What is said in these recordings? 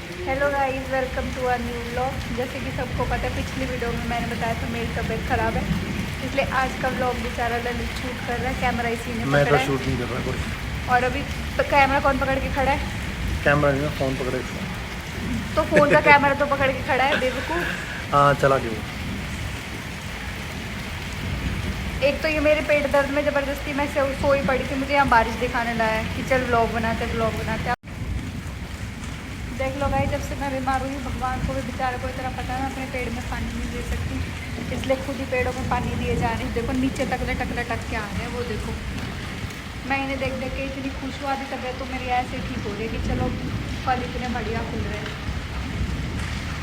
Hello guys, welcome to our new vlog. जैसे कि सबको पता है, पिछली वीडियो में मैंने बताया था मेरी तबीयत ख़राब है, इसलिए आज का व्लॉग बेचारा ललित शूट कर रहा है। कैमरा इसी ने मैं पकड़ा तो शूट है। नहीं कर रहा कुछ। और अभी कैमरा कौन पकड़ के खड़ा है? कैमरा नहीं, मैं फ़ोन पकड़े तो फ़ोन का कैमरा तो पकड़ के खड़ा है बेवकूफ़। हाँ चला गया। एक तो ये मेरे पेट दर्द में ज़बरदस्ती मैं सोई पड़ी थी, मुझे यहाँ बारिश दिखाने लाया कि चल व्लॉग बनाते। देख लो भाई, जब से मैं बीमार हुई, भगवान को भी बेचारे को इतना पता है मैं अपने पेड़ में पानी नहीं दे सकती, इसलिए खुद ही पेड़ों में पानी दिए जा रहे हैं। देखो नीचे टक के आ रहे हैं, वो देखो। मैं इन्हें देख देख के इतनी खुश हुआ थी, तबीयत तो मेरी ऐसे ठीक हो रही है कि चलो फल इतने बढ़िया खुल रहे हैं।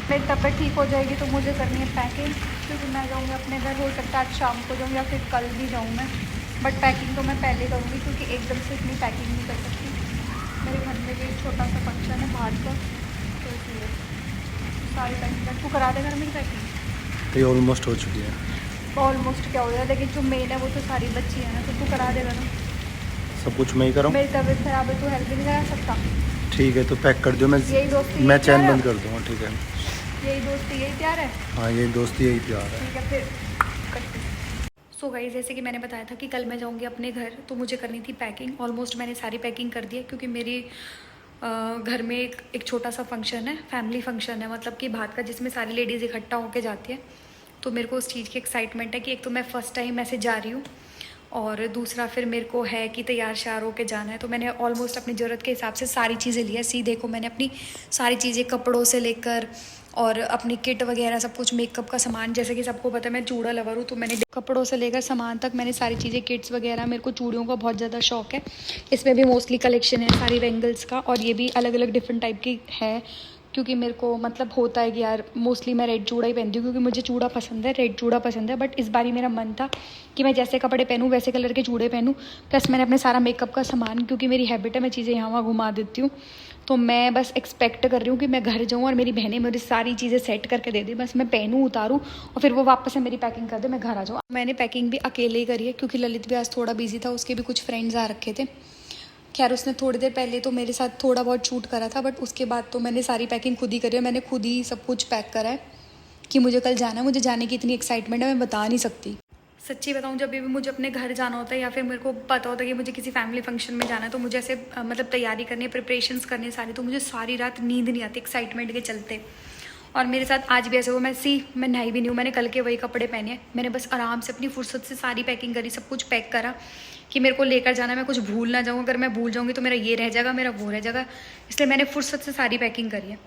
मेरी तबीयत ठीक हो जाएगी तो मुझे करनी है पैकिंग, क्योंकि मैं जाऊँगी अपने घर। हो सकता है आज शाम को जाऊँ या फिर कल भी जाऊँ मैं, बट पैकिंग तो मैं पहले करूँगी, क्योंकि एकदम से इतनी पैकिंग नहीं कर सकती। मेरे घर में भी एक छोटा सा फंक्शन है बाहर का, तो इसलिए सारी पैकिंग कर। तू करा देगा मेरी पैकिंग? ये ऑलमोस्ट हो चुकी है। ऑलमोस्ट क्या हो गया, लेकिन जो मेन है वो तो सारी बच्ची है ना, तो तू करा देगा ना? सब कुछ मैं ही करूँ? मेरी तबीयत खराब है, तू हेल्प नहीं करा सकता? ठीक है, तो पैक कर दो। यही दोस्ती, मैं यही चैन प्यार बंद है? कर दूँगा। ठीक है। यही दोस्ती, यही प्यार है? हाँ, ये दोस्ती यही प्यार है। ठीक है फिर करते। सो गाइस, जैसे कि मैंने बताया था कि कल मैं जाऊंगी अपने घर, तो मुझे करनी थी पैकिंग। ऑलमोस्ट मैंने सारी पैकिंग कर दी है, क्योंकि मेरी घर में एक छोटा सा फंक्शन है, फैमिली फंक्शन है, मतलब कि बात का, जिसमें सारी लेडीज़ इकट्ठा होकर जाती है। तो मेरे को उस चीज़ की एक्साइटमेंट है कि एक तो मैं फ़र्स्ट टाइम ऐसे जा रही हूँ, और दूसरा फिर मेरे को है कि तैयार श्यार होकर जाना है। तो मैंने ऑलमोस्ट अपनी ज़रूरत के हिसाब से सारी चीज़ें ली है। सी देखो, मैंने अपनी सारी चीज़ें कपड़ों से लेकर और अपनी किट वगैरह सब कुछ, मेकअप का सामान, जैसे कि सबको पता है मैं चूड़ा लवर हूँ, तो मैंने कपड़ों से लेकर सामान तक मैंने सारी चीज़ें, किट्स वगैरह। मेरे को चूड़ियों का बहुत ज़्यादा शौक है, इसमें भी मोस्टली कलेक्शन है सारी बैंगल्स का, और ये भी अलग अलग डिफरेंट टाइप की है, क्योंकि मेरे को मतलब होता है कि यार मोस्टली मैं रेड चूड़ा ही पहनती हूँ, क्योंकि मुझे चूड़ा पसंद है, रेड चूड़ा पसंद है। बट इस बार ही मेरा मन था कि मैं जैसे कपड़े पहनूँ वैसे कलर के चूड़े पहनूँ, प्लस मैंने अपने सारा मेकअप का सामान, क्योंकि मेरी हैबिट है मैं चीज़ें यहाँ वहाँ घुमा देती हूँ, तो मैं बस एक्सपेक्ट कर रही हूँ कि मैं घर जाऊँ और मेरी बहनें मुझे सारी चीज़ें सेट करके दे दी, बस मैं पहनूँ, उतारूँ, और फिर वो वापस से मेरी पैकिंग कर दे, मैं घर आ जाऊँ। मैंने पैकिंग भी अकेले ही करी है, क्योंकि ललित भी आज थोड़ा बिजी था, उसके भी कुछ फ्रेंड्स आ रखे थे। खैर, उसने थोड़ी देर पहले तो मेरे साथ थोड़ा बहुत शूट करा था, बट उसके बाद तो मैंने सारी पैकिंग खुद ही करी है। मैंने खुद ही सब कुछ पैक करा है कि मुझे कल जाना है। मुझे जाने की इतनी एक्साइटमेंट है, मैं बता नहीं सकती। सच्ची बताऊँ, जब भी मुझे अपने घर जाना होता है या फिर मेरे को पता होता है कि मुझे किसी फैमिली फंक्शन में जाना है, तो मुझे ऐसे मतलब तैयारी करनी है, प्रिपरेशंस करनी है सारी, तो मुझे सारी रात नींद नहीं आती एक्साइटमेंट के चलते। और मेरे साथ आज भी ऐसे हुआ। मैं नहाई भी नहीं हूँ, मैंने कल के वही कपड़े पहने हैं। मैंने बस आराम से अपनी फुर्सत से सारी पैकिंग करी, सब कुछ पैक करा कि मेरे को लेकर जाना है, मैं कुछ भूल ना जाऊँ। अगर मैं भूल जाऊँगी तो मेरा ये रह जाएगा, मेरा वो रह जाएगा, इसलिए मैंने फुर्सत से सारी पैकिंग करी है।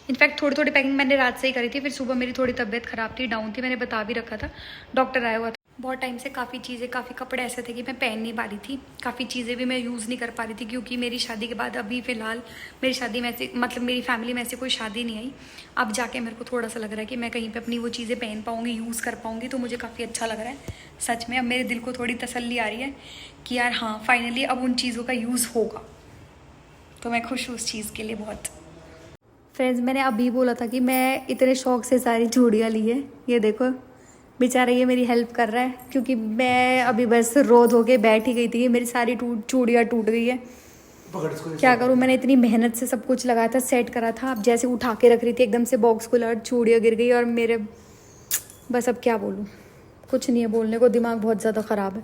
इनफैक्ट थोड़ी थोड़ी पैकिंग मैंने रात से ही करी थी, फिर सुबह मेरी थोड़ी तबीयत ख़राब थी, डाउन थी, मैंने बता भी रखा था, डॉक्टर आया हुआ था। बहुत टाइम से काफ़ी चीज़ें, काफ़ी कपड़े ऐसे थे कि मैं पहन नहीं पा रही थी, काफ़ी चीज़ें भी मैं यूज़ नहीं कर पा रही थी, क्योंकि मेरी शादी के बाद अभी फ़िलहाल मेरी शादी में ऐसे, मतलब मेरी फैमिली में ऐसे कोई शादी नहीं आई। अब जाके मेरे को थोड़ा सा लग रहा है कि मैं कहीं पे अपनी वो चीज़ें पहन पाऊँगी, यूज़ कर पाऊँगी, तो मुझे काफ़ी अच्छा लग रहा है सच में। अब मेरे दिल को थोड़ी तसल्ली आ रही है कि यार हाँ, फाइनली अब उन चीज़ों का यूज़ होगा, तो मैं खुश हूँ उस चीज़ के लिए बहुत। फ्रेंड्स, मैंने अभी बोला था कि मैं इतने शौक से सारी चूड़ियाँ ली है, ये देखो बेचारा ये मेरी हेल्प कर रहा है, क्योंकि मैं अभी बस रो धो के बैठ ही गई थी, मेरी सारी चूड़ियाँ टूट गई है। क्या करूँ, मैंने इतनी मेहनत से सब कुछ लगाया था, सेट करा था, अब जैसे उठा के रख रही थी एकदम से बॉक्स खुला और चूड़ियाँ गिर गई, और मेरे बस अब क्या बोलूँ, कुछ नहीं है बोलने को, दिमाग बहुत ज़्यादा ख़राब है।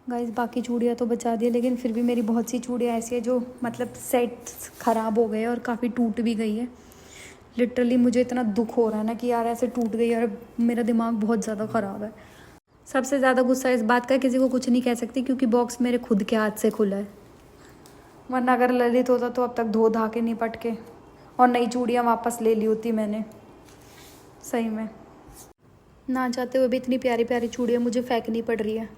गाइस, बाकी चूड़ियाँ तो बचा दी, लेकिन फिर भी मेरी बहुत सी चूड़ियाँ ऐसी है जो मतलब सेट ख़राब हो गए और काफ़ी टूट भी गई है। लिटरली मुझे इतना दुख हो रहा है ना कि यार ऐसे टूट गई, और मेरा दिमाग बहुत ज़्यादा ख़राब है। सबसे ज़्यादा गुस्सा इस बात का, किसी को कुछ नहीं कह सकती, क्योंकि बॉक्स मेरे खुद के हाथ से खुला है, वरना अगर ललित होता तो अब तक धो धा के निपट के और नई चूड़ियाँ वापस ले ली होती मैंने। सही में ना चाहते हुए भी इतनी प्यारी प्यारी चूड़ियाँ मुझे फेंकनी पड़ रही है।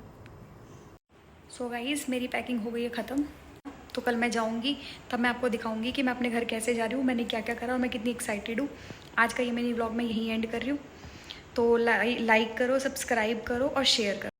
सो गाइस, मेरी पैकिंग हो गई है ख़त्म, तो कल मैं जाऊंगी, तब मैं आपको दिखाऊंगी कि मैं अपने घर कैसे जा रही हूँ, मैंने क्या क्या करा और मैं कितनी एक्साइटेड हूँ। आज का ये मेरी व्लॉग मैं यहीं एंड कर रही हूँ, तो लाइक करो, सब्सक्राइब करो और शेयर करो।